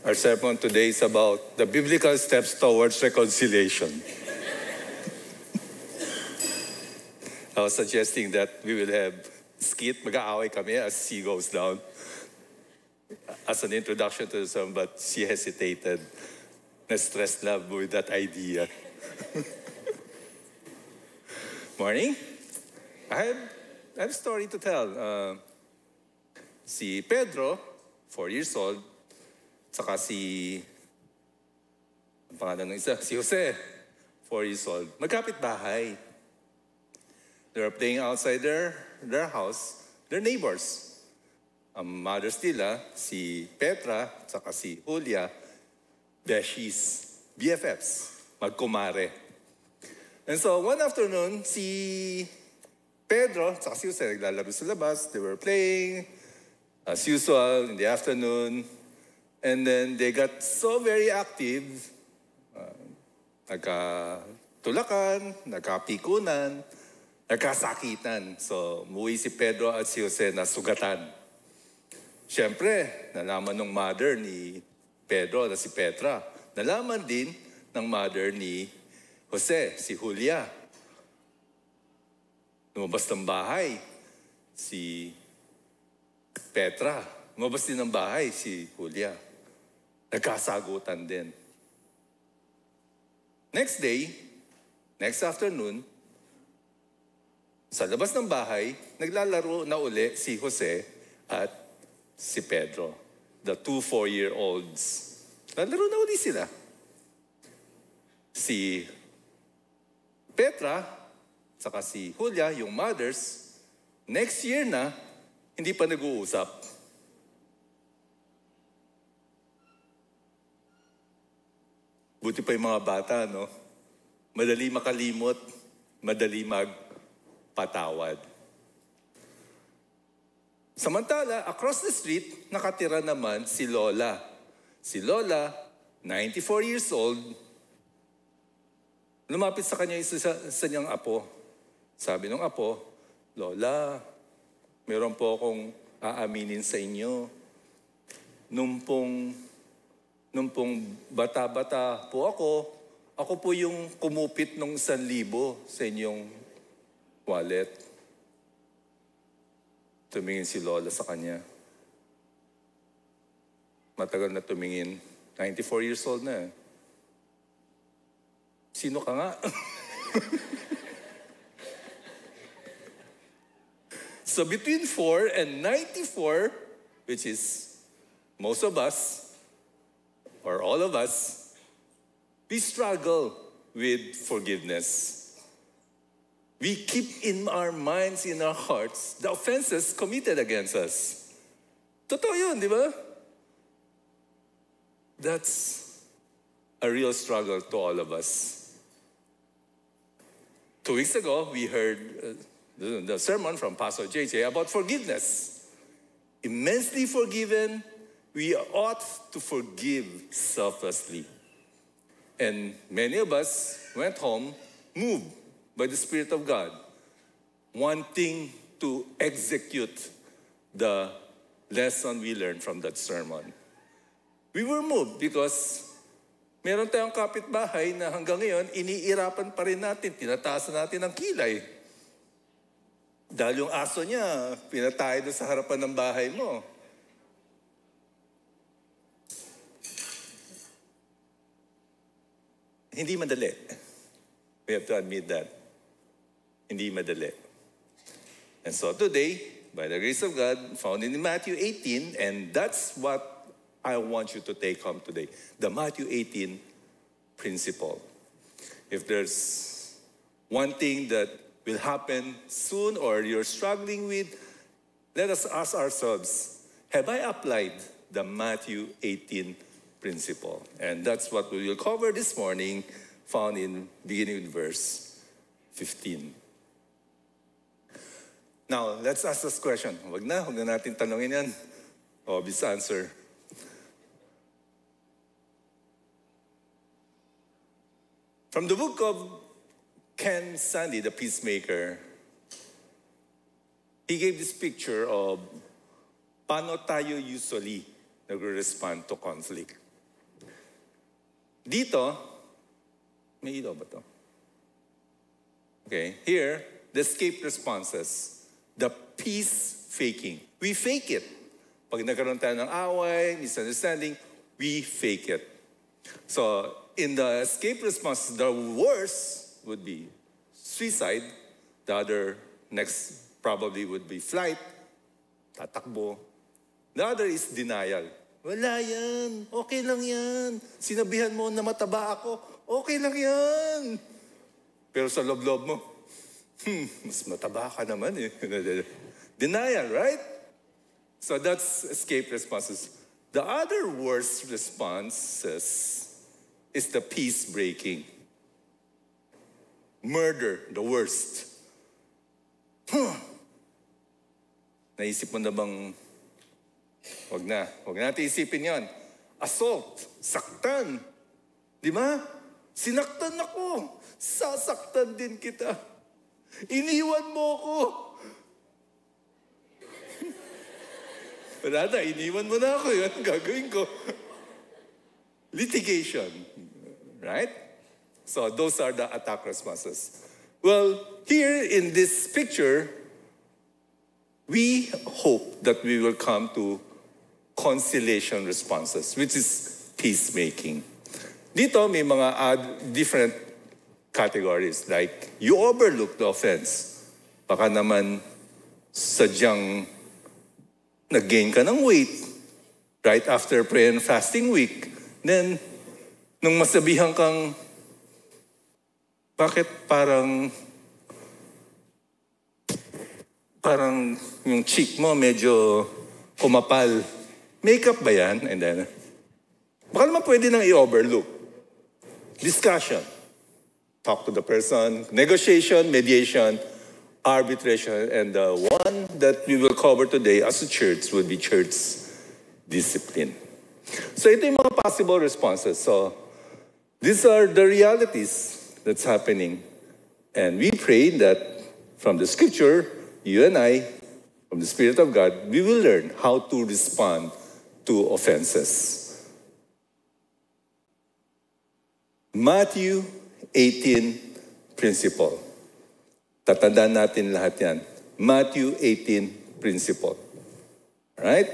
Our sermon today is about the biblical steps towards reconciliation. I was suggesting that we will have skit, mag-aaway kami as she goes down, as an introduction to the sermon, but she hesitated. Na-stressed love with that idea. Morning. I have a story to tell. Si Pedro, 4 years old, saka ang pangalan ng isa, si Jose, 4 years old, magkapit bahay. They were playing outside their house, their neighbors. Ang mothers nila, si Petra, saka si Julia, beshies, BFFs, magkumare. And so one afternoon, si Pedro, saka si Jose, naglalaro sa labas. They were playing, as usual, in the afternoon. And then they got so very active, nagkatulakan, nagkapikunan, nagkasakitan. So, umuwi si Pedro at si Jose na sugatan. Siyempre, nalaman ng mother ni Pedro na si Petra. Nalaman din ng mother ni Jose, si Julia. Lumabas ng bahay, si Petra. Lumabas din ng bahay, si Julia. Nagkasagutan din. Next day, next afternoon, sa labas ng bahay, naglalaro na uli si Jose at si Pedro. The 2 4-year-olds. Naglalaro na uli sila. Si Petra, saka si Julia, yung mothers, next year na, hindi pa nag-uusap. Buti pa yung mga bata, no? Madali makalimot, madali magpatawad. Samantala, across the street, nakatira naman si Lola. Si Lola, 94 years old, lumapit sa kanya sa niyang apo. Sabi ng apo, Lola, meron po akong aaminin sa inyo. Nung pong bata-bata po ako po yung kumupit ng 1,000 sa inyong wallet. Tumingin si Lola sa kanya. Matagal na tumingin. 94 years old na. Sino ka nga? So between 4 and 94, which is most of us, or all of us, we struggle with forgiveness. We keep in our minds, in our hearts, the offenses committed against us. Totoo yun, di ba? That's a real struggle to all of us. 2 weeks ago, we heard the sermon from Pastor JJ about forgiveness. Immensely forgiven, we ought to forgive selflessly. And many of us went home moved by the Spirit of God, wanting to execute the lesson we learned from that sermon. We were moved because meron tayong kapitbahay na hanggang ngayon, iniirapan pa rin natin, tinataasan natin ang kilay. Dahil yung aso niya, pinatay doon sa harapan ng bahay mo. Hindi madali. We have to admit that. Hindi madali. And so today, by the grace of God, found in Matthew 18, and that's what I want you to take home today. The Matthew 18 principle. If there's one thing that will happen soon or you're struggling with, let us ask ourselves, have I applied the Matthew 18 principle? And that's what we will cover this morning, found in beginning with verse 15. Now, let's ask this question. Huwag na natin tanongin yan. Obvious answer. From the book of Ken Sande, the peacemaker, he gave this picture of paano tayo usually nagre-respond to conflict. Dito, may ilaw ba to? Okay, here, the escape responses, the peace faking. We fake it. Pag nagkaroon tayo ng away, misunderstanding, we fake it. So, in the escape response, the worst would be suicide. The other next probably would be flight, tatakbo. The other is denial. Wala yan, okay lang yan. Sinabihan mo na mataba ako, okay lang yan. Pero sa loob-loob mo, mas mataba ka naman eh. Denial, right? So that's escape responses. The other worst responses is the peace breaking. Murder, the worst. Naisip mo na bang, wag natin isipin yon. Assault, saktan. Di ba? Sinaktan ako. Sasaktan din kita. Iniwan mo ko. Wala na, iniwan mo na ako. Yan ang gagawin ko. Litigation. Right? So those are the attack responses. Well, here in this picture, we hope that we will come to conciliation responses, which is peacemaking. Dito may mga different categories, like you overlook the offense. Baka naman sadyang nag-gain ka ng weight right after prayer and fasting week. Then, nung masabihan kang, bakit parang yung cheek mo medyo kumapal. Makeup ba yan? And then, baka naman pwede nang i-overlook. Discussion. Talk to the person. Negotiation, mediation, arbitration. And the one that we will cover today as a church will be church discipline. So ito yung mga possible responses. So these are the realities that's happening. And we pray that from the scripture, you and I, from the Spirit of God, we will learn how to respond to offenses. Matthew 18 principle. Tatandaan natin lahat yan. Matthew 18 principle. Alright?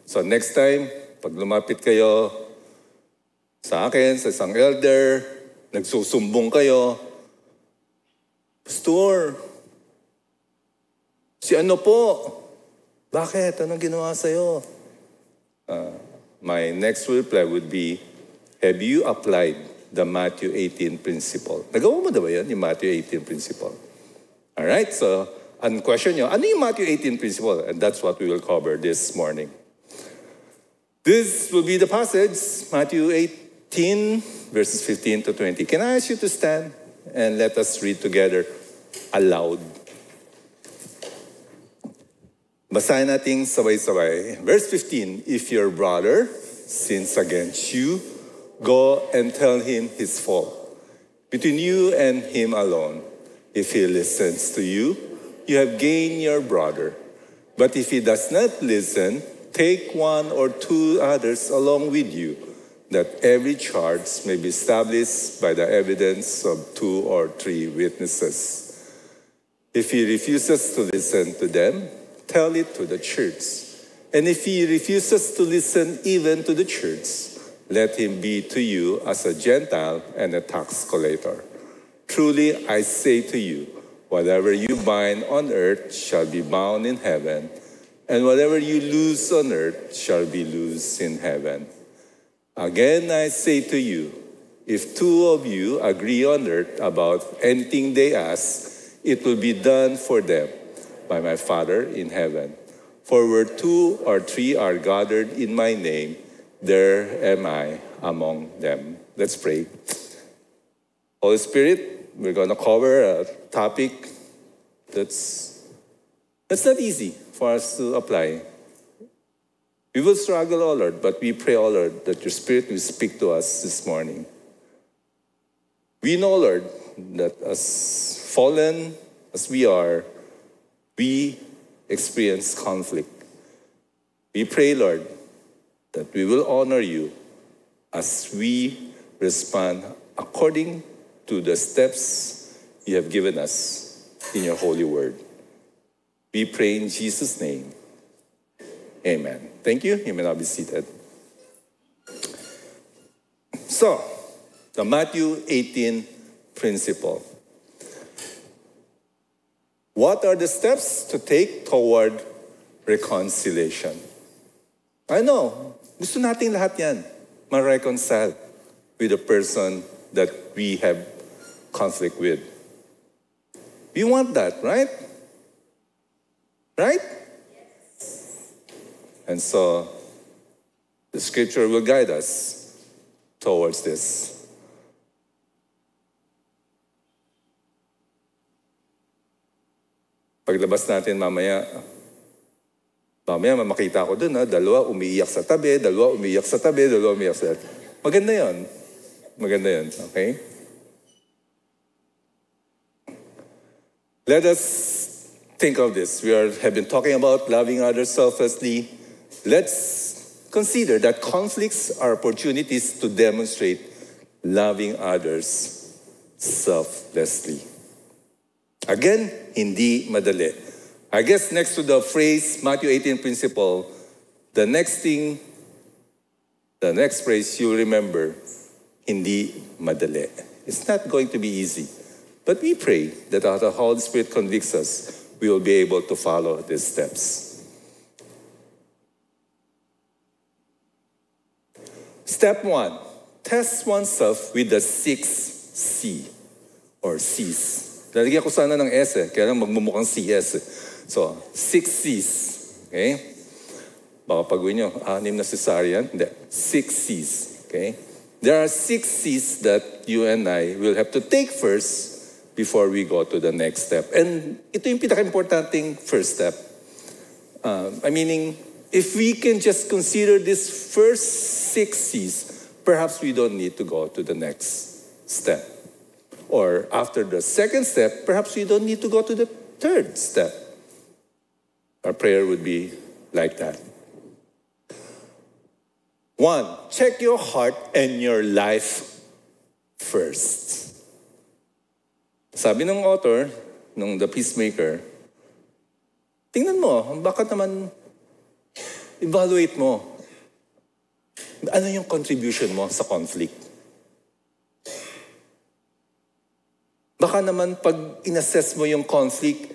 So next time, pag lumapit kayo sa akin, sa isang elder, nagsusumbong kayo, Pastor, si ano po? Bakit? Anong ginawa sa'yo? My next reply would be, have you applied the Matthew 18 principle? Nagawa mo na ba yan, yung Matthew 18 principle? Alright, so, ang question nyo, ano yung Matthew 18 principle? And that's what we will cover this morning. This will be the passage, Matthew 18, verses 15 to 20. Can I ask you to stand and let us read together aloud? Basahin natin sabay-sabay. Verse 15, if your brother sins against you, go and tell him his fault, between you and him alone. If he listens to you, you have gained your brother. But if he does not listen, take one or two others along with you, that every charge may be established by the evidence of 2 or 3 witnesses. If he refuses to listen to them, tell it to the church. And if he refuses to listen even to the church, let him be to you as a Gentile and a tax collector. Truly, I say to you, whatever you bind on earth shall be bound in heaven, and whatever you loose on earth shall be loosed in heaven. Again, I say to you, if 2 of you agree on earth about anything they ask, it will be done for them by my Father in heaven. For where 2 or 3 are gathered in my name, there am I among them. Let's pray. Holy Spirit, we're going to cover a topic that's not easy for us to apply. We will struggle, O Lord, but we pray, O Lord, that your Spirit will speak to us this morning. We know, Lord, that as fallen as we are, we experience conflict. We pray, Lord, that we will honor you as we respond according to the steps you have given us in your holy word. We pray in Jesus' name. Amen. Thank you. You may now be seated. So, the Matthew 18 principle. What are the steps to take toward reconciliation? I know, gusto nating lahat yan, ma-reconcile with the person that we have conflict with. We want that, right? Right? And so, the scripture will guide us towards this. Paglabas natin mamaya makita ko dun, dalawa umiiyak sa tabi, dalawa umiiyak sa tabi, dalawa umiiyak sa tabi. Maganda yun. Maganda yun, okay? Let us think of this. We have been talking about loving others selflessly. Let's consider that conflicts are opportunities to demonstrate loving others selflessly. Again, hindi madali. I guess next to the phrase, Matthew 18 principle, the next phrase you remember, hindi madali. It's not going to be easy. But we pray that as the Holy Spirit convicts us, we will be able to follow these steps. Step 1, test oneself with the 6C or C's. Lalagyan ko sana ng S kaya lang magmumukhang CS. So, 6 C's. Okay? Baka pag-uwi nyo, 6 na cesarean. Hindi, 6 C's. Okay? There are 6 C's that you and I will have to take first before we go to the next step. And ito yung pinaka-importanting first step. Meaning, if we can just consider this first 6 C's, perhaps we don't need to go to the next step. Or after the second step, perhaps we don't need to go to the third step. Our prayer would be like that. 1, check your heart and your life first. Sabi ng author, ng The Peacemaker, tingnan mo, baka naman evaluate mo. Ano yung contribution mo sa conflict? Baka naman pag inassess mo yung conflict,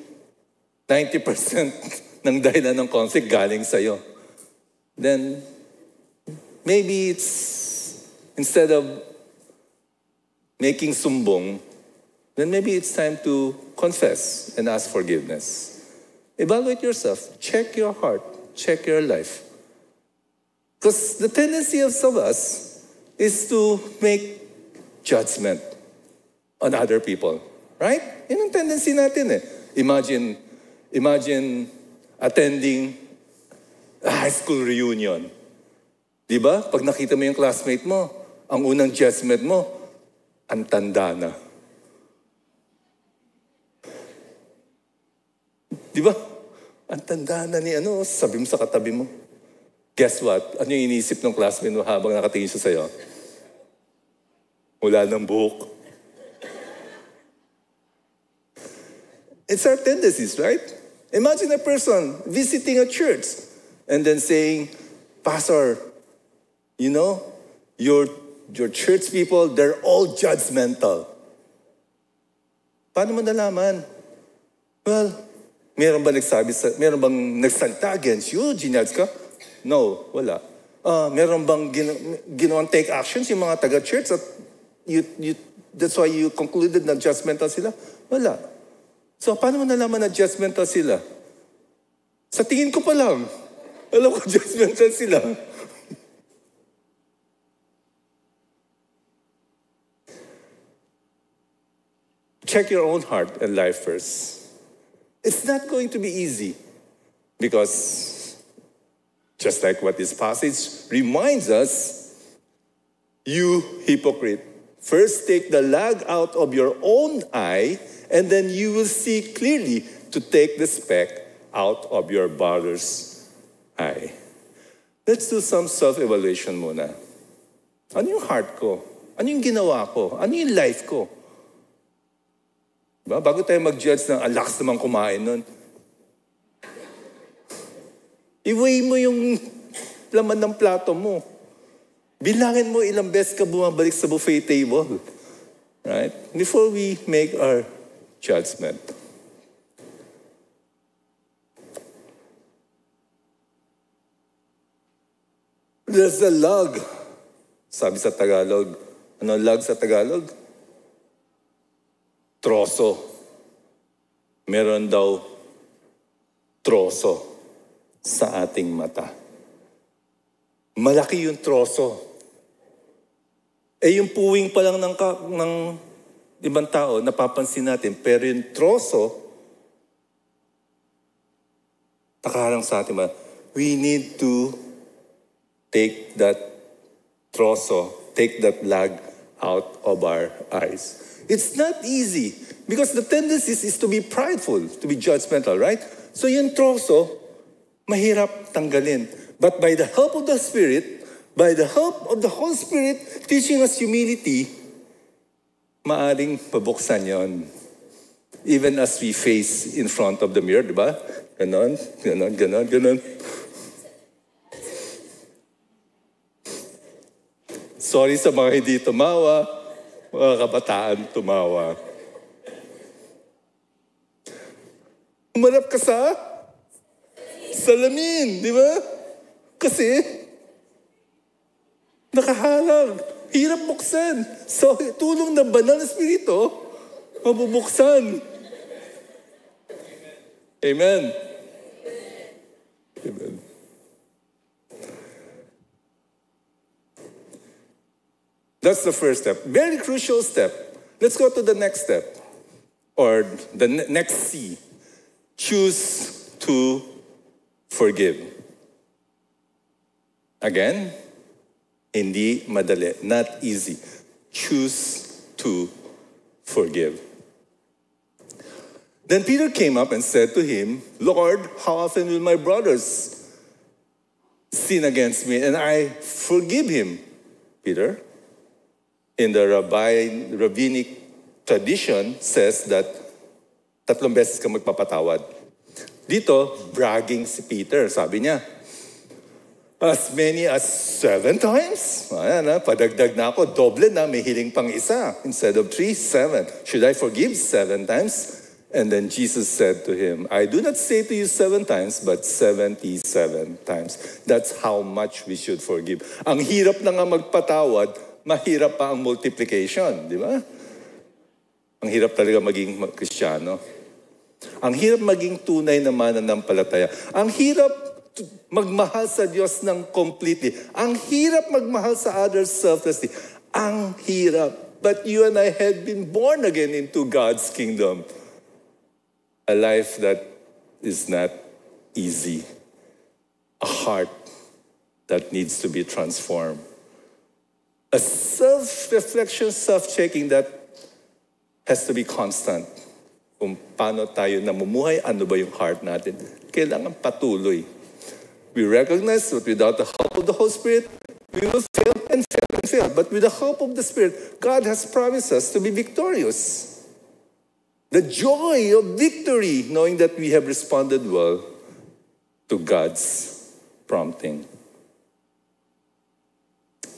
90% ng dahilan ng conflict galing sa'yo. Then, maybe it's, instead of making sumbong, then maybe it's time to confess and ask forgiveness. Evaluate yourself. Check your heart. Check your life. Because the tendency of some of us is to make judgment on other people. Right? Yun ang tendency natin Imagine attending a high school reunion. Di ba? Pag nakita mo yung classmate mo, ang unang judgment mo, ang tanda na. Di ba? Ang tanda na ni sabi mo sa katabi mo. Guess what? Ano yung iniisip ng classmate mo habang nakatingin siya sa'yo? Wala ng buhok. It's our tendencies, right? Imagine a person visiting a church and then saying, Pastor, your church people, they're all judgmental. Paano mo nalaman? Well, meron bang nagsalita against you? Ginudge ka? No, wala. Meron bang ginawang take actions yung mga taga-church at that's why you concluded na judgmental sila? Wala. So, paano mo nalaman na judgmental sila? Sa tingin ko pa lang, alam ko judgmental sila. Check your own heart and life first. It's not going to be easy because, just like what this passage reminds us, you hypocrite, first take the log out of your own eye, and then you will see clearly to take the speck out of your brother's eye. Let's do some self-evaluation muna. Ano yung heart ko? Ano yung ginawa ko? Ano yung life ko? Diba? Bago tayo mag-judge ng lakas naman kumain nun, i-weigh mo yung laman ng plato mo. Bilangin mo ilang beses ka bumabalik sa buffet table. Right? Before we make our judgment. There's a log. Sabi sa Tagalog. Ano log sa Tagalog? Troso. Meron daw troso sa ating mata. Malaki yung troso. Yung puwing pa lang ng ibang tao, napapansin natin. Pero yung troso, nakaharang sa atin. We need to take that troso, take that lag out of our eyes. It's not easy because the tendency is to be prideful, to be judgmental, right? So yung troso, mahirap tanggalin. But by the help of the Spirit, by the help of the Holy Spirit teaching us humility, maaring pabuksan yon. Even as we face in front of the mirror, di ba? Ganon, ganon, ganon, ganon. Sorry sa mga hindi tumawa, mga kabataan tumawa. Umarap ka sa salamin, di ba? Kasi nakahalang, hirap buksan. So, tulong ng banal na Espiritu, mabubuksan. Amen. Amen. That's the first step. Very crucial step. Let's go to the next step. Or the next C. Choose to forgive. Again, hindi madali. Not easy. Choose to forgive. Then Peter came up and said to him, Lord, how often will my brothers sin against me and I forgive him? Peter, in the rabbinic tradition, says that 3 beses ka magpapatawad. Dito, bragging si Peter. Sabi niya, as many as 7 times? Ayan, padagdag na ako. Doble na, may hiling pang isa. Instead of 3, 7. Should I forgive 7 times? And then Jesus said to him, I do not say to you 7 times, but 77 times. That's how much we should forgive. Ang hirap na nga magpatawad, mahirap pa ang multiplication, di ba? Ang hirap talaga maging Kristiyano. Ang hirap maging tunay na mananampalataya. Ang hirap magmahal sa Diyos ng completely. Ang hirap magmahal sa others selflessly. Ang hirap. But you and I have been born again into God's kingdom. A life that is not easy. A heart that needs to be transformed. A self-reflection, self-checking that has to be constant. Kung paano tayo namumuhay, ano ba yung heart natin. Kailangan patuloy. We recognize that without the help of the Holy Spirit, we will fail and fail and fail. But with the help of the Spirit, God has promised us to be victorious. The joy of victory, knowing that we have responded well to God's prompting.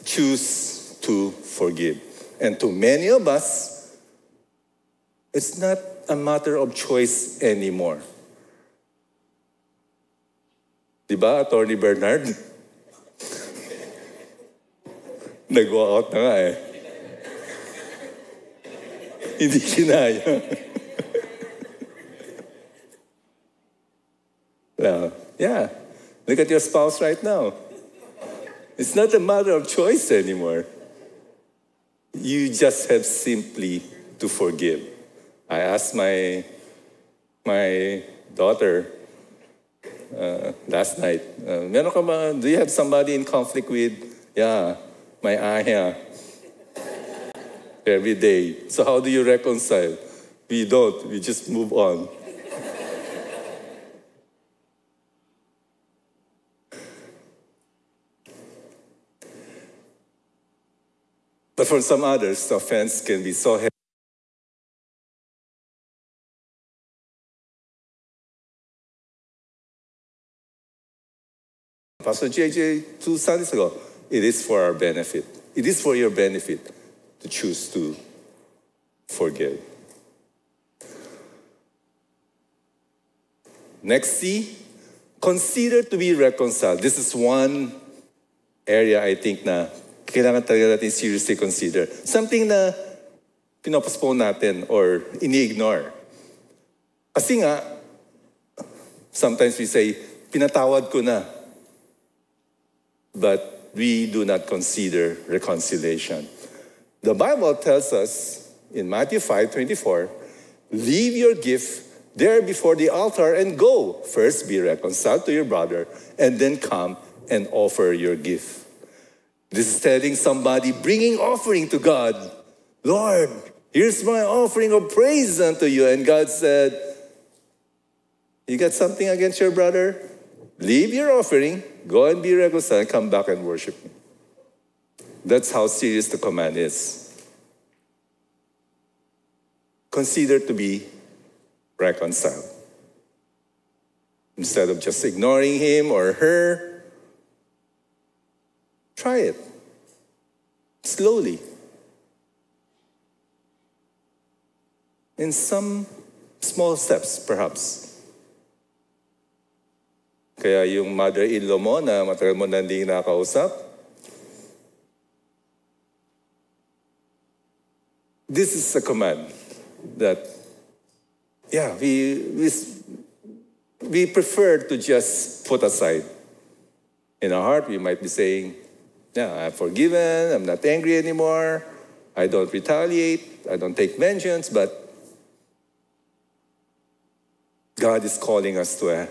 Choose to forgive. And to many of us, it's not a matter of choice anymore. Diba, Attorney Bernard? Nag-walk out na nga eh. Hindi kinaya. Well, yeah. Look at your spouse right now. It's not a matter of choice anymore. You just have simply to forgive. I asked my daughter last night, do you have somebody in conflict with? Yeah, my aya. Every day. So how do you reconcile? We don't. We just move on. But for some others, the offense can be so heavy. Pastor JJ, 2 Sundays ago, it is for our benefit. It is for your benefit to choose to forgive. Next C, consider to be reconciled. This is one area I think na kailangan talaga natin seriously consider. Something na pinopostpone natin or ini-ignore. Kasi nga, sometimes we say, pinatawad ko na. But we do not consider reconciliation. The Bible tells us in Matthew 5:24, leave your gift there before the altar and go. First be reconciled to your brother and then come and offer your gift. This is telling somebody bringing offering to God. Lord, here's my offering of praise unto you. And God said, you got something against your brother? Leave your offering, go and be reconciled, and come back and worship me. That's how serious the command is. Consider to be reconciled. Instead of just ignoring him or her, try it. Slowly. In some small steps, perhaps. Kaya yung mother-in-law mo na matagal mo na hindi nakakausap, this is a command that, yeah, we prefer to just put aside. In our heart, we might be saying, yeah, I'm forgiven, I'm not angry anymore, I don't retaliate, I don't take vengeance, but God is calling us to a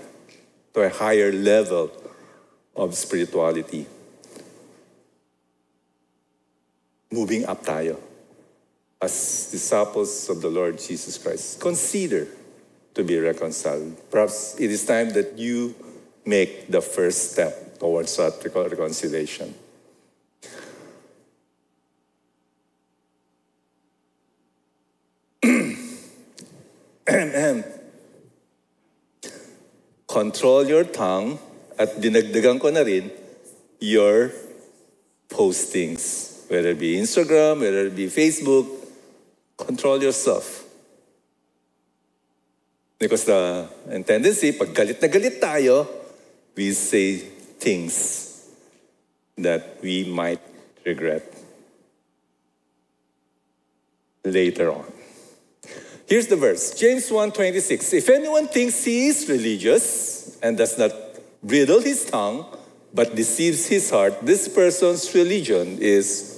higher level of spirituality. Moving up tayo as disciples of the Lord Jesus Christ. Consider to be reconciled. Perhaps it is time that you make the first step towards that reconciliation. Control your tongue, at dinagdagan ko na rin, your postings. Whether it be Instagram, whether it be Facebook, control yourself. Because the tendency, pag galit na galit tayo, we say things that we might regret later on. Here's the verse, James 1:26. If anyone thinks he is religious and does not bridle his tongue, but deceives his heart, this person's religion is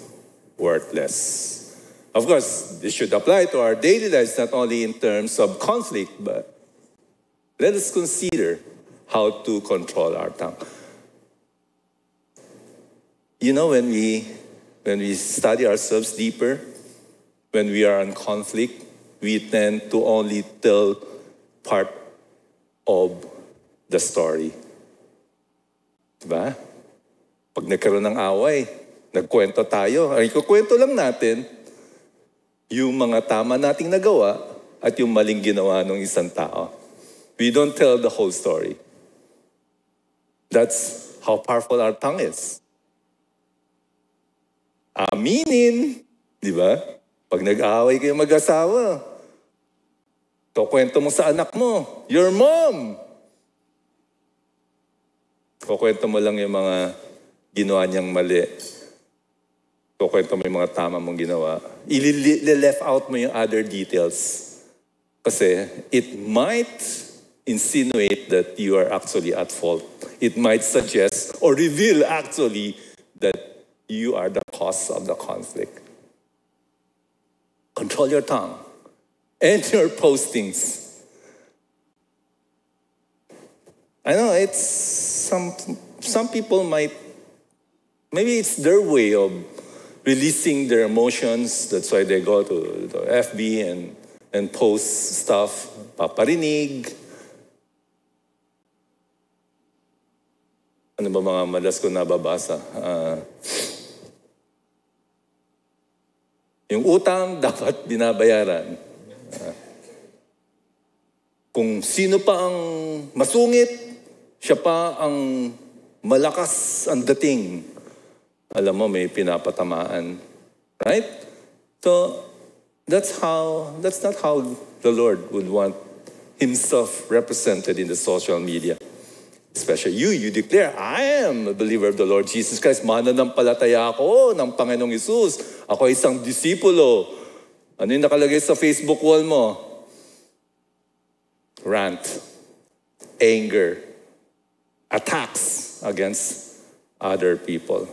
worthless. Of course, this should apply to our daily lives, not only in terms of conflict, but let us consider how to control our tongue. You know, when we study ourselves deeper, when we are in conflict, we tend to only tell part of the story. Diba? Pag nagkaroon ng away, nagkwento tayo. Ay, kukwento lang natin yung mga tama nating nagawa at yung maling ginawa ng isang tao. We don't tell the whole story. That's how powerful our tongue is. Aminin, di ba? Pag nag-aaway kayo mag-asawa, kukwento mo sa anak mo, your mom. Kukwento mo lang yung mga ginawa niyang mali. Kukwento mo yung mga tama mong ginawa. I-left out mo yung other details. Kasi it might insinuate that you are actually at fault. It might suggest or reveal actually that you are the cause of the conflict. Control your tongue and your postings. I know it's some people might, maybe it's their way of releasing their emotions. That's why they go to the FB and post stuff, paparinig. Ano ba mga malas ko nababasa? Yung utang dapat binabayaran. Kung sino pa ang masungit, siya pa ang malakas ang dating. Alam mo, may pinapatamaan. Right? So, that's not how the Lord would want himself represented in the social media. Especially you declare, I am a believer of the Lord Jesus Christ. Mananampalataya ako ng Panginoong Hesus. Ako isang disipulo. Ano yung nakalagay sa Facebook wall mo? Rant, anger, attacks against other people.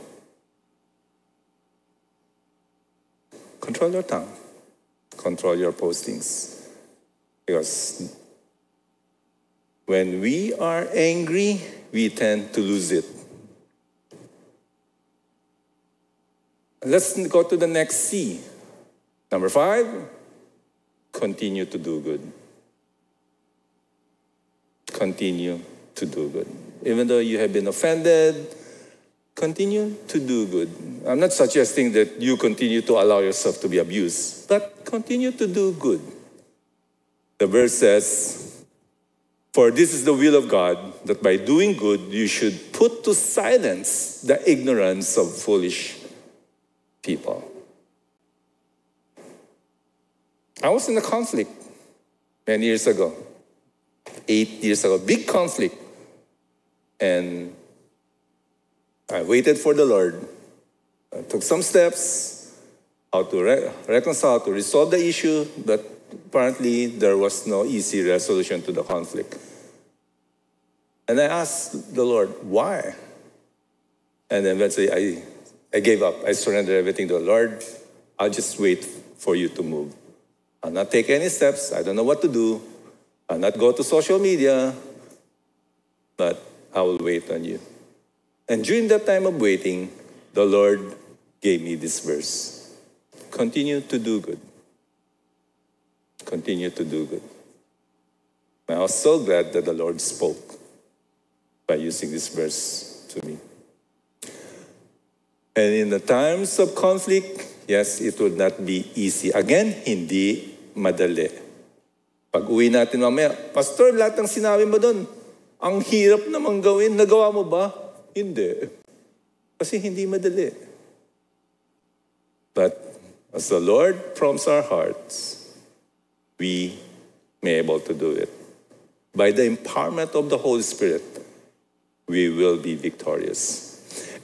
Control your tongue. Control your postings. Because when we are angry, we tend to lose it. Let's go to the next C. Number 5, continue to do good. Continue to do good. Even though you have been offended, continue to do good. I'm not suggesting that you continue to allow yourself to be abused, but continue to do good. The verse says, for this is the will of God, that by doing good you should put to silence the ignorance of foolish people. I was in a conflict many years ago, 8 years ago, big conflict. And I waited for the Lord. I took some steps how to reconcile, to resolve the issue, but apparently there was no easy resolution to the conflict. And I asked the Lord, why? And then eventually I gave up. I surrendered everything to the Lord. I'll just wait for you to move. I'll not take any steps. I don't know what to do. I'll not go to social media, but I will wait on you. And during that time of waiting, the Lord gave me this verse. Continue to do good. Continue to do good. And I was so glad that the Lord spoke by using this verse to me. And in the times of conflict, yes, it would not be easy. Again, hindi madali. Pag uwi natin mamaya, Pastor, lahat ng sinabi mo doon, ang hirap namang gawin. Nagawa mo ba? Hindi. Kasi hindi madali. But as the Lord prompts our hearts, we may be able to do it. By the empowerment of the Holy Spirit, we will be victorious.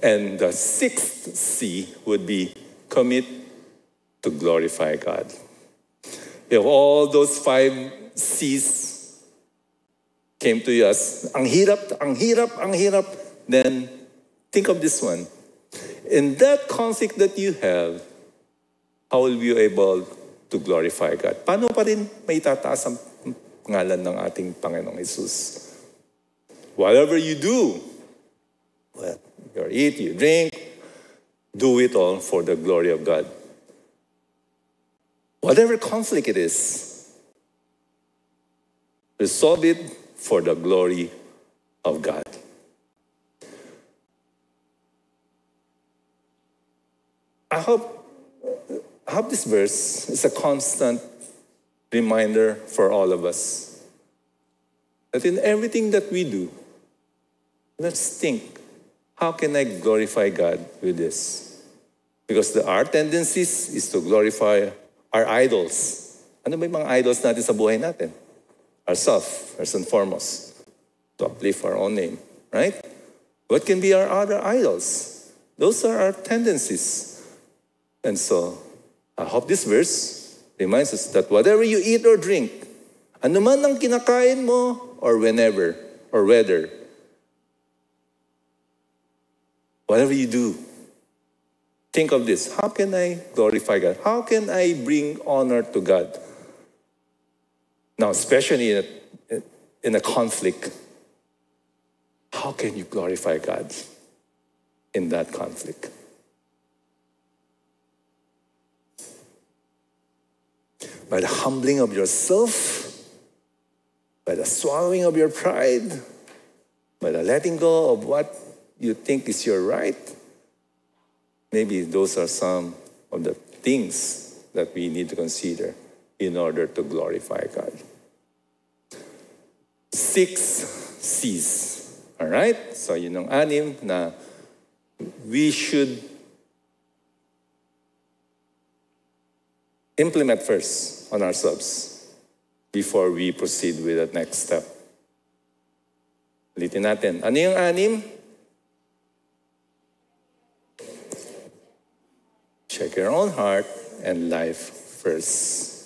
And the 6th C would be commit to glorify God. If all those 5 C's came to us, ang hirap, then think of this one. In that conflict that you have, how will you be able to glorify God? Paano pa rin may tataas ang pangalan ng ating Panginoong Hesus? Whatever you do, well, you eat, you drink, do it all for the glory of God. Whatever conflict it is, resolve it for the glory of God. I hope this verse is a constant reminder for all of us that in everything that we do, let's think, how can I glorify God with this? Because our tendencies is to glorify our idols. Ano ba yung mga idols natin sa buhay natin? Ourself, first and foremost. To uplift our own name, right? What can be our other idols? Those are our tendencies. And so, I hope this verse reminds us that whatever you eat or drink, ano man ang kinakain mo, or whenever, or whether, whatever you do, think of this. How can I glorify God? How can I bring honor to God? Now, especially in a conflict, how can you glorify God in that conflict? By the humbling of yourself, by the swallowing of your pride, by the letting go of what you think is your right. Maybe those are some of the things that we need to consider in order to glorify God. 6 C's. All right? So yun ang 6 na we should implement first on ourselves before we proceed with the next step. Ulitin natin. Ano yung 6? Check your own heart and life first.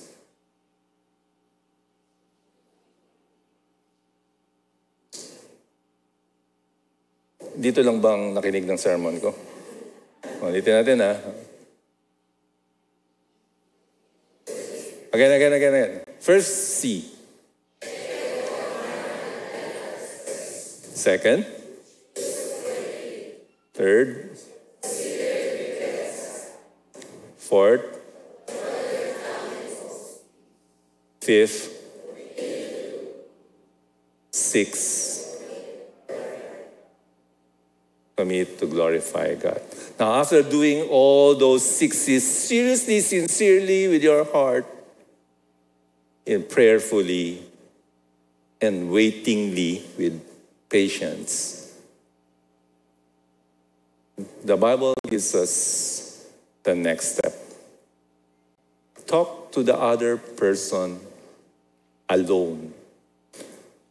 Dito lang bang nakinig ng sermon ko? Ulitin natin ha. Again. First C. Second. Third. Fourth. Fifth. Sixth. Commit to glorify God. Now, after doing all those 6 C's seriously, sincerely, with your heart, and prayerfully, and waitingly, with patience, the Bible gives us the next step. Talk to the other person alone.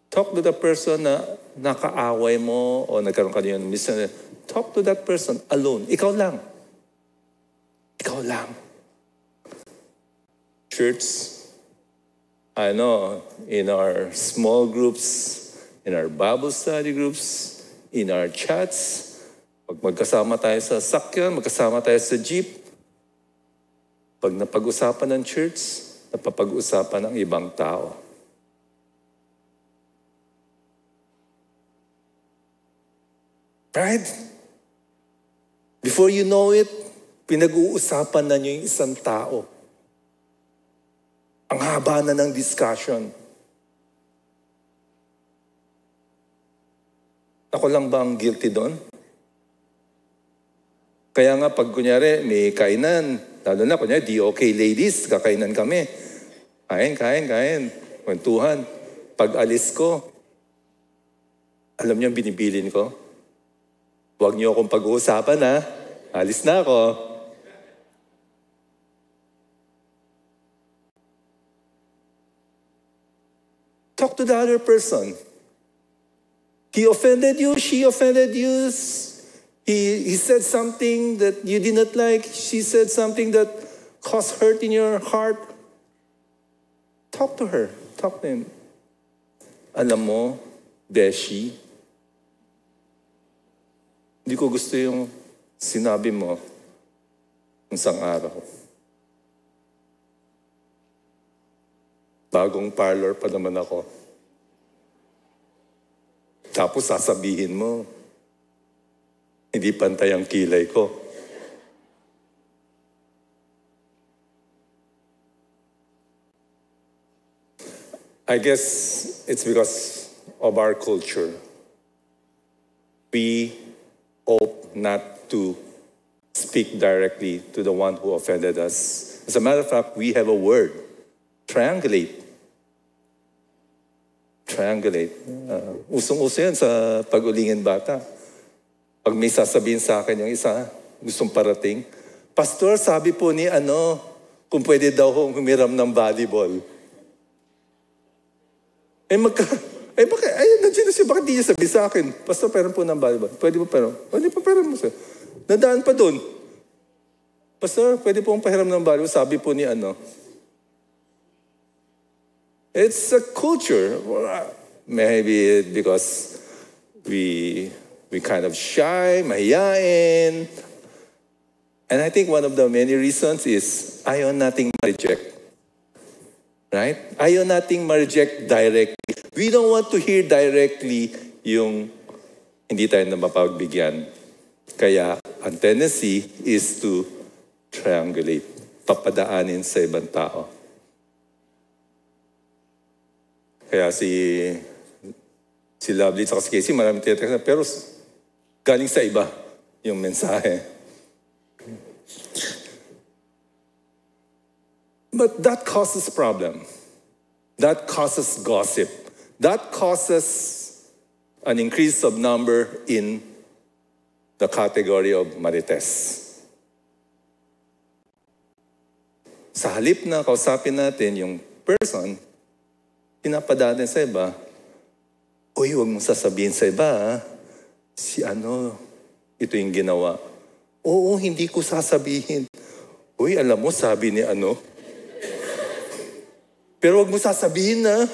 Talk to the person na nakaaway mo o nagkaroon ka ng misunderstanding. Talk to that person alone. Ikaw lang. Ikaw lang. Church, I know in our small groups, in our Bible study groups, in our chats, pag magkasama tayo sa sakyan, magkasama tayo sa jeep, pag napag-usapan ng church, napapag-usapan ng ibang tao. Right? Before you know it, pinag-uusapan na niyo yung isang tao. Ang haba na ng discussion. Ako lang ba ang guilty doon? Kaya nga pag kunyari may kainan, lalo na kunyari, di okay ladies, kakainan kami. Kain. Kwentuhan. Pag alis ko, alam niyo ang binibilin ko? Huwag niyo akong pag-uusapan ha. Alis na ako. Talk to the other person. He offended you, she offended you. He said something that you did not like. She said something that caused hurt in your heart. Talk to her. Talk to him. Alam mo, Beshi, hindi ko gusto yung sinabi mo isang araw. Bagong parlor pa naman ako. Tapos sasabihin mo, hindi pantay ang kilay ko. I guess it's because of our culture. We hope not to speak directly to the one who offended us. As a matter of fact, we have a word, triangulate. Triangulate. Usong-uso yan sa pag-ulingin bata. Pag may sasabihin sa akin yung isa, gustong parating, Pastor, sabi po ni kung pwede daw akong humiram ng volleyball. Nandiyan na siya, bakit di niya sabi sa akin? Pastor, pera po ng volleyball. Pwede po pera? Pwede po pera mo siya. Nadaan pa doon. Pastor, pwede po pahiram ng volleyball. Sabi po ni It's a culture. Maybe because we kind of shy, mahiyain. And I think one of the many reasons is ayaw nating ma-reject. Right? Ayaw nating ma-reject directly. We don't want to hear directly yung hindi tayo na mapagbigyan. Kaya ang tendency is to triangulate, papadaanin sa ibang tao. Kaya si Lovely at si Casey, maraming tinatext, pero galing sa iba yung mensahe. But that causes problem. That causes gossip. That causes an increase of number in the category of marites. Sa halip na kausapin natin yung person, pinapadaan sa iba, uy, huwag mong sasabihin sa iba, si ito yung ginawa. Oo, hindi ko sasabihin. Uy, alam mo, sabi ni Pero huwag mo sasabihin na.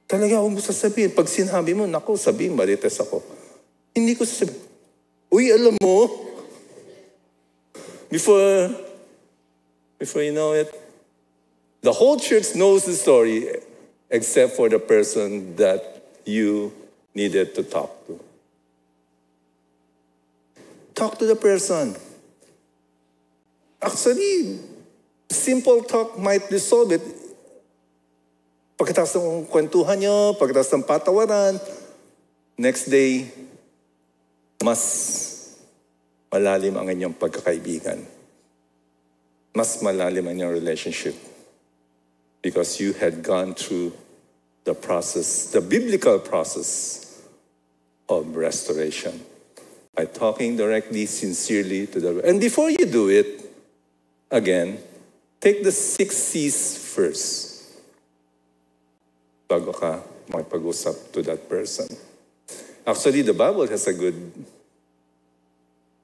Talaga huwag mo sasabihin. Pag sinabi mo, naku, sabihin, marites ako. Hindi ko sasabihin. Uy, alam mo, before you know it, the whole church knows the story except for the person that you needed to talk to. Talk to the person. Actually, simple talk might resolve it. Pagkatapos ng kwentuhan nyo, pagkatapos ng patawaran, next day, mas malalim ang inyong pagkakaibigan. Mas malalim ang inyong relationship. Because you had gone through the process, the biblical process of restoration. By talking directly, sincerely to the Lord. And before you do it, again, take the 6 C's first. Bago ka makipag-usap to that person. Actually, the Bible has a good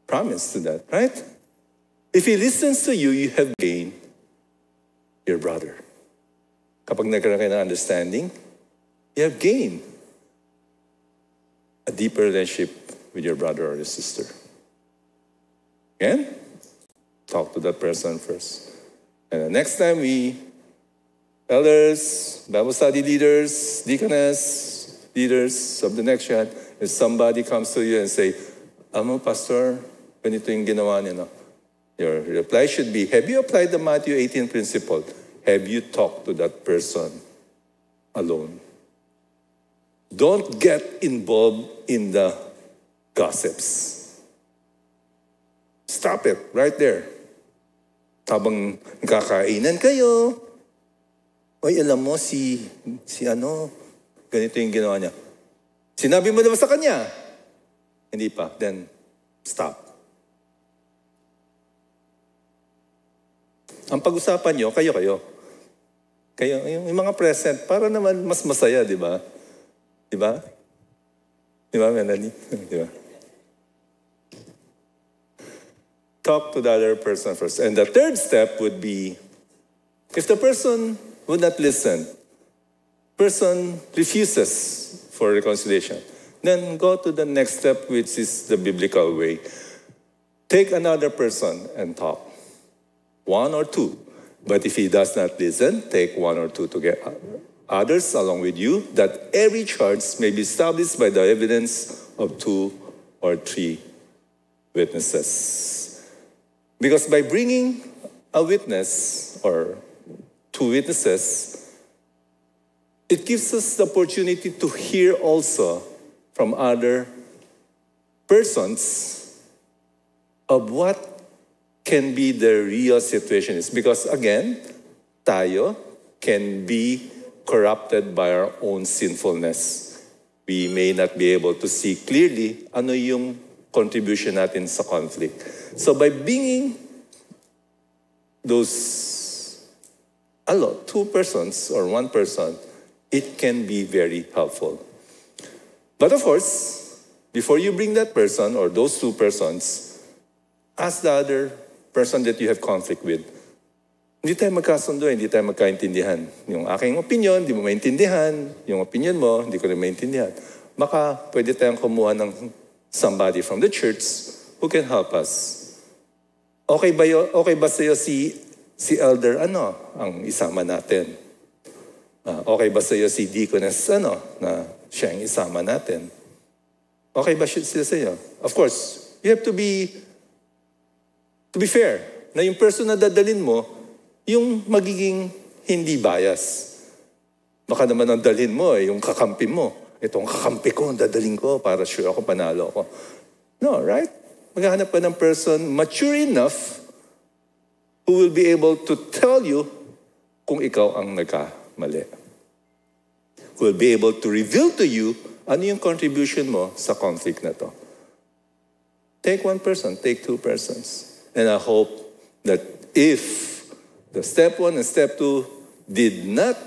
promise to that, right? If he listens to you, you have gained your brother. Kapag nagkaroon kayo ng understanding, you have gained a deeper relationship with your brother or your sister. Again, talk to that person first. And the next time elders, Bible study leaders, deaconess, leaders of the next church, if somebody comes to you and say, Pastor, ganito yung ginawa niya, no? Your reply should be, have you applied the Matthew 18 principle? Have you talked to that person alone? Don't get involved in the gossips. Stop it right there. Habang kakainan kayo, oy, alam mo, si ganito yung ginawa niya. Sinabi mo na ba sa kanya? Hindi pa. Then, stop. Ang pag-usapan nyo, kayo. Kayo, yung mga present, para naman mas masaya, di ba? Di ba? Di ba, Melanie? Di ba? Talk to the other person first. And the third step would be, if the person would not listen, person refuses for reconciliation, then go to the next step, which is the biblical way. Take another person and talk. 1 or 2. But if he does not listen, take 1 or 2 to get others along with you, that every charge may be established by the evidence of 2 or 3 witnesses. Because by bringing a witness or 2 witnesses, it gives us the opportunity to hear also from other persons of what can be the real situation is. Because again, tayo can be corrupted by our own sinfulness. We may not be able to see clearly ano yung contribution natin sa conflict. So by bringing those 2 persons or 1 person, it can be very helpful. But of course, before you bring that person or those 2 persons, ask the other person that you have conflict with. Hindi tayo magkasundo, hindi tayo magkaintindihan. Yung aking opinion, hindi mo maintindihan. Yung opinion mo, hindi ko rin maintindihan. Baka pwede tayong kumuha ng somebody from the church who can help us. Okay ba sa'yo si elder ang isama natin? Okay ba sa'yo si deaconess na siya ang isama natin? Okay ba sila sa'yo? Of course, you have to be fair, na yung person na dadalin mo, yung magiging hindi bias. Baka naman ang dalhin mo, yung kakampi mo. Itong kakampi ko, dadalhin ko para sure ako, panalo ako. No, right? Maghahanap ka ng person mature enough who will be able to tell you kung ikaw ang nagkamali. Who will be able to reveal to you ano yung contribution mo sa conflict na to. Take one person, take two persons. And I hope that if the step 1 and step 2 did not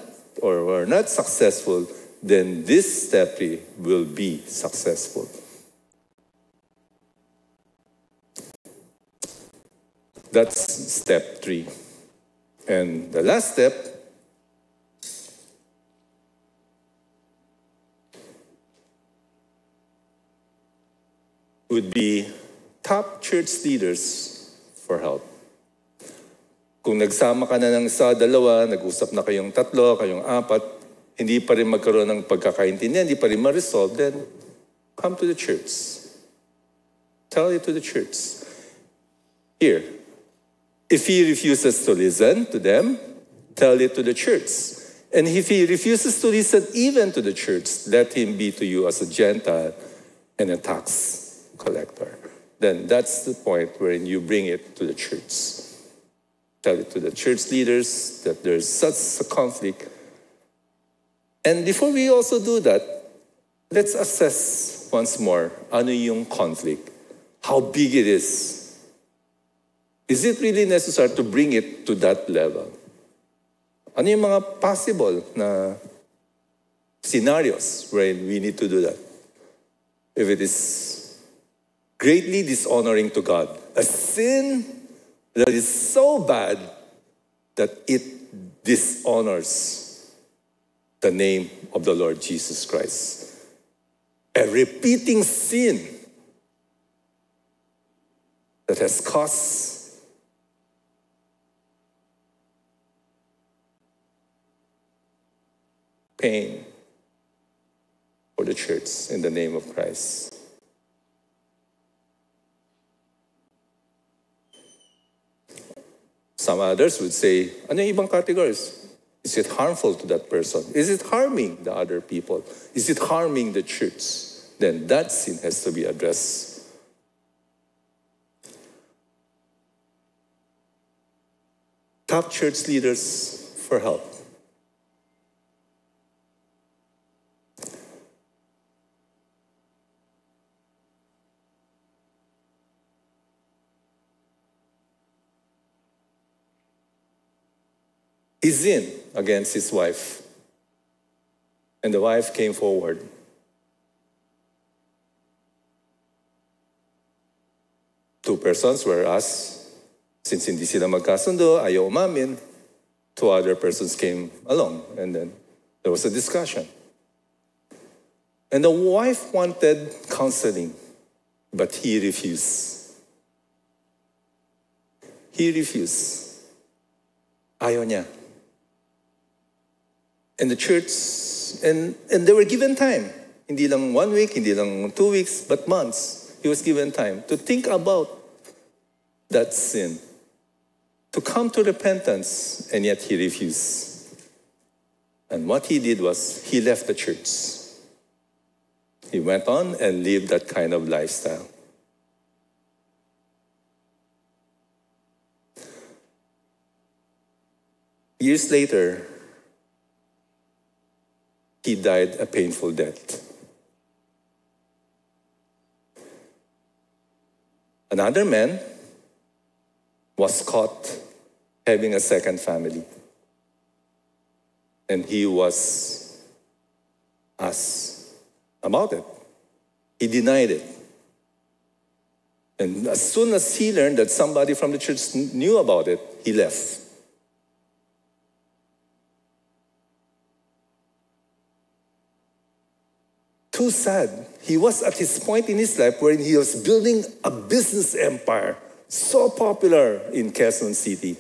or were not successful, then this step 3 will be successful. That's step 3. And the last step would be top church leaders for help. Kung nagsama ka na ng isa, dalawa, nag-usap na kayong tatlo, kayong apat, hindi pa rin magkaroon ng pagkakaintindihan, hindi pa rin ma-resolve, then come to the church. Tell it to the church. Here, if he refuses to listen to them, tell it to the church. And if he refuses to listen even to the church, let him be to you as a Gentile and a tax collector. Then that's the point wherein you bring it to the church. Tell it to the church leaders that there's such a conflict. And before we also do that, let's assess once more, ano yung conflict? How big it is? Is it really necessary to bring it to that level? Ano yung mga possible na scenarios where we need to do that? If it is greatly dishonoring to God, a sin that is so bad that it dishonors the name of the Lord Jesus Christ. A repeating sin that has caused pain for the church in the name of Christ. Some others would say, ano yung ibang categories? Is it harmful to that person? Is it harming the other people? Is it harming the church? Then that sin has to be addressed. Top church leaders for help. He sinned against his wife. And the wife came forward. Two persons were asked. Since hindi sila magkasundo, ayaw umamin, two other persons came along. And then there was a discussion. And the wife wanted counseling, but he refused. He refused. Ayaw niya. And the church, and they were given time. Hindi lang 1 week, hindi lang 2 weeks, but months. He was given time to think about that sin, to come to repentance, and yet he refused. And what he did was, he left the church. He went on and lived that kind of lifestyle. Years later, he died a painful death. Another man was caught having a second family. And he was asked about it. He denied it. And as soon as he learned that somebody from the church knew about it, he left. Too sad. He was at his point in his life where he was building a business empire, so popular in Quezon City.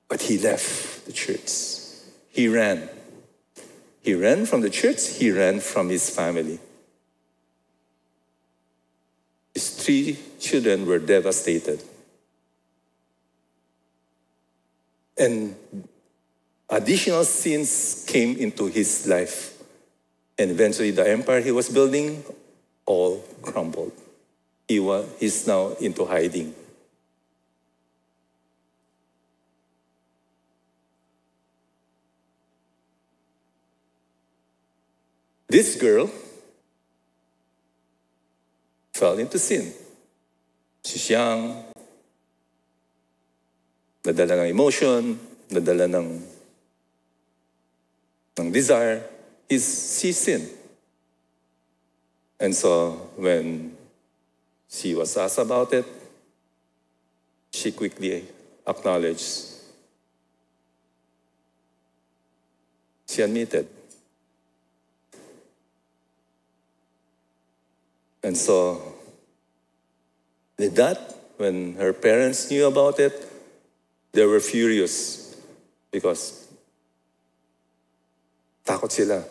But he left the church. He ran. He ran from the church. He ran from his family. His 3 children were devastated. And additional sins came into his life. And eventually the empire he was building all crumbled. he's now into hiding. This girl fell into sin. She's young, nadala ng emotion, nadala ng desire. She sinned. And so when she was asked about it, she quickly acknowledged. She admitted. And so, with that, when her parents knew about it, they were furious because takot sila.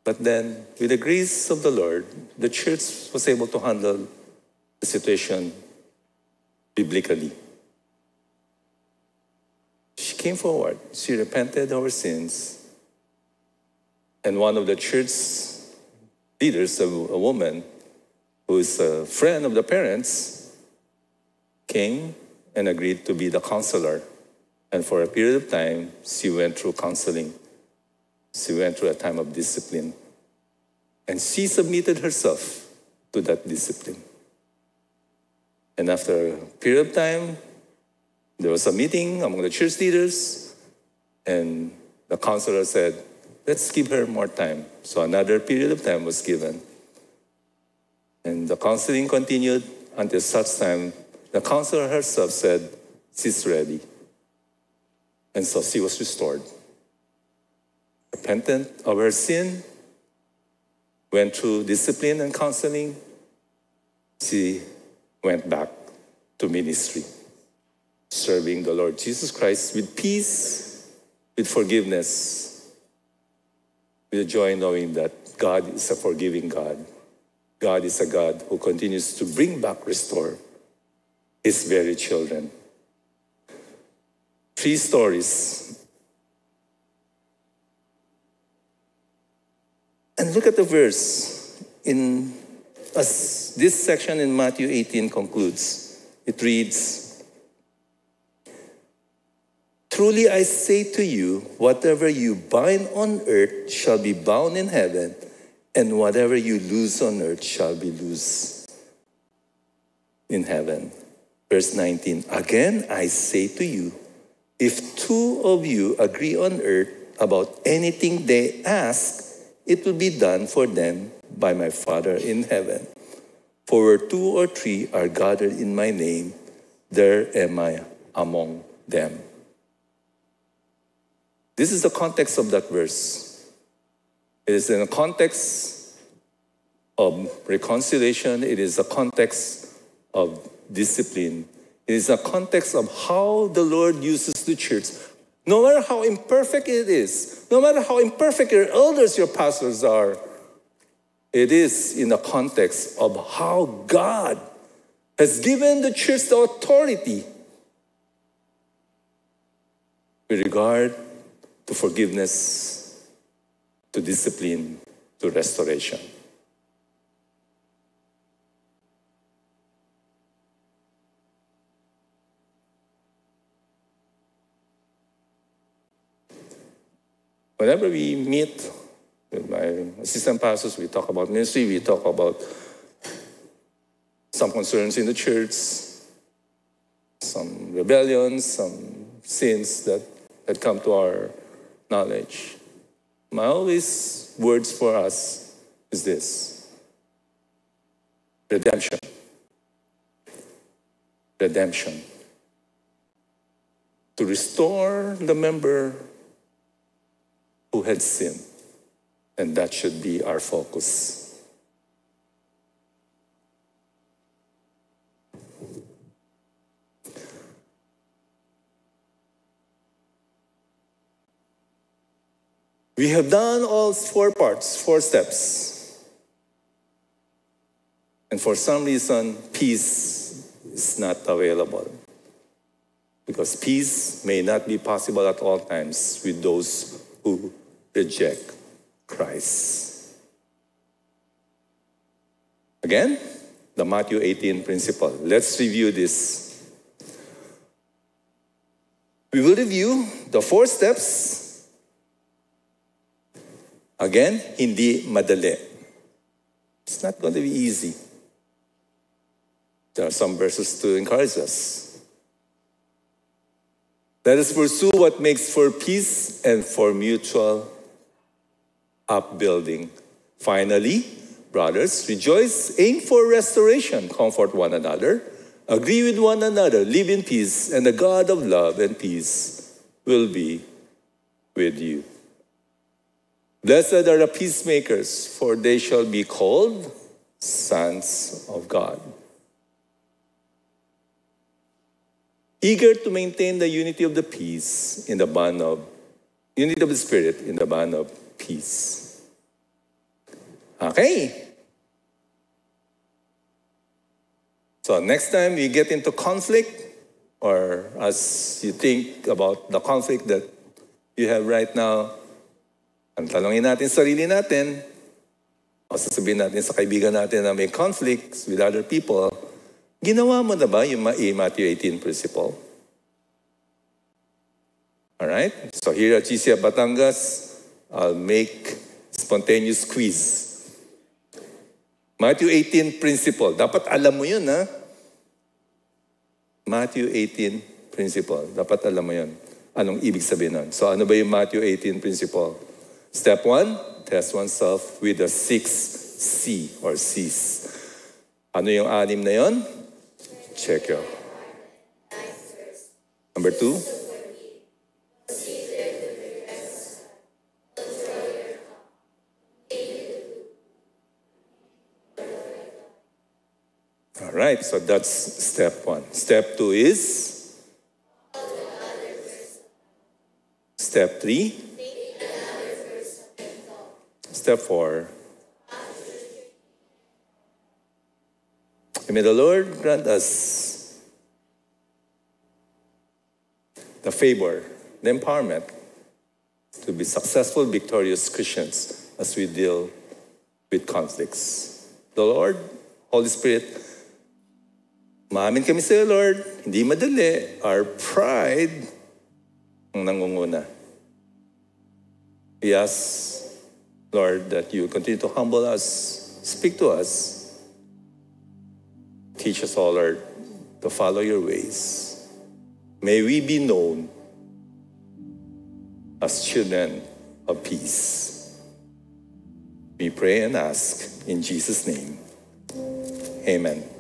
But then, with the grace of the Lord, the church was able to handle the situation biblically. She came forward. She repented of her sins. And one of the church leaders, a woman who is a friend of the parents, came and agreed to be the counselor. And for a period of time, she went through counseling. She went through a time of discipline. And she submitted herself to that discipline. And after a period of time, there was a meeting among the church leaders, and the counselor said, let's give her more time. So another period of time was given. And the counseling continued until such time the counselor herself said, she's ready. And so she was restored. Repentant of her sin, went through discipline and counseling. She went back to ministry, serving the Lord Jesus Christ with peace, with forgiveness, with joy knowing that God is a forgiving God. God is a God who continues to bring back, restore his very children. 3 stories. And look at the verse as this section in Matthew 18 concludes. It reads, truly I say to you, whatever you bind on earth shall be bound in heaven, and whatever you loose on earth shall be loosed in heaven. Verse 19, again I say to you, if 2 of you agree on earth about anything they ask, it will be done for them by my Father in heaven. For where 2 or 3 are gathered in my name, there am I among them. This is the context of that verse. It is in a context of reconciliation. It is a context of discipline. It is a context of how the Lord uses the church. No matter how imperfect it is, no matter how imperfect your elders, your pastors are, it is in the context of how God has given the church the authority with regard to forgiveness, to discipline, to restoration. Whenever we meet with my assistant pastors, we talk about ministry, we talk about some concerns in the church, some rebellions, some sins that had come to our knowledge. My always words for us is this: redemption. Redemption. To restore the member who had sinned. And that should be our focus. We have done all 4 parts, 4 steps. And for some reason, peace is not available. Because peace may not be possible at all times with those who reject Christ. Again, the Matthew 18 principle. Let's review this. We will review the 4 steps. Again, hindi madali. It's not going to be easy. There are some verses to encourage us. Let us pursue what makes for peace and for mutual upbuilding. Finally, brothers, rejoice, aim for restoration, comfort one another, agree with one another, live in peace, and the God of love and peace will be with you. Blessed are the peacemakers, for they shall be called sons of God. Eager to maintain the unity of the peace in the bond of unity of the Spirit in the bond of peace. Okay. So next time we get into conflict, or as you think about the conflict that you have right now, ang talongin natin sarili natin, o sasabihin natin sa kaibigan natin na may conflicts with other people, ginawa mo na ba yung Matthew 18 principle? Alright? So here at GCF Batangas, I'll make spontaneous quiz. Matthew 18 principle. Dapat alam mo yun, ha? Matthew 18 principle. Dapat alam mo yun. Anong ibig sabihin nun? So ano ba yung Matthew 18 principle? Step 1, test oneself with the 6 C or C's. Ano yung 6 na yun? Check your. Number 2. All right, so that's step 1. Step 2 is? Step 3? Step 4? And may the Lord grant us the favor, the empowerment to be successful, victorious Christians as we deal with conflicts. The Lord, Holy Spirit, maamin kami sa iyo, Lord, hindi madali. Our pride ang nangunguna. We ask, Lord, that you continue to humble us, speak to us. Teach us all, Lord, to follow your ways. May we be known as children of peace. We pray and ask in Jesus' name. Amen.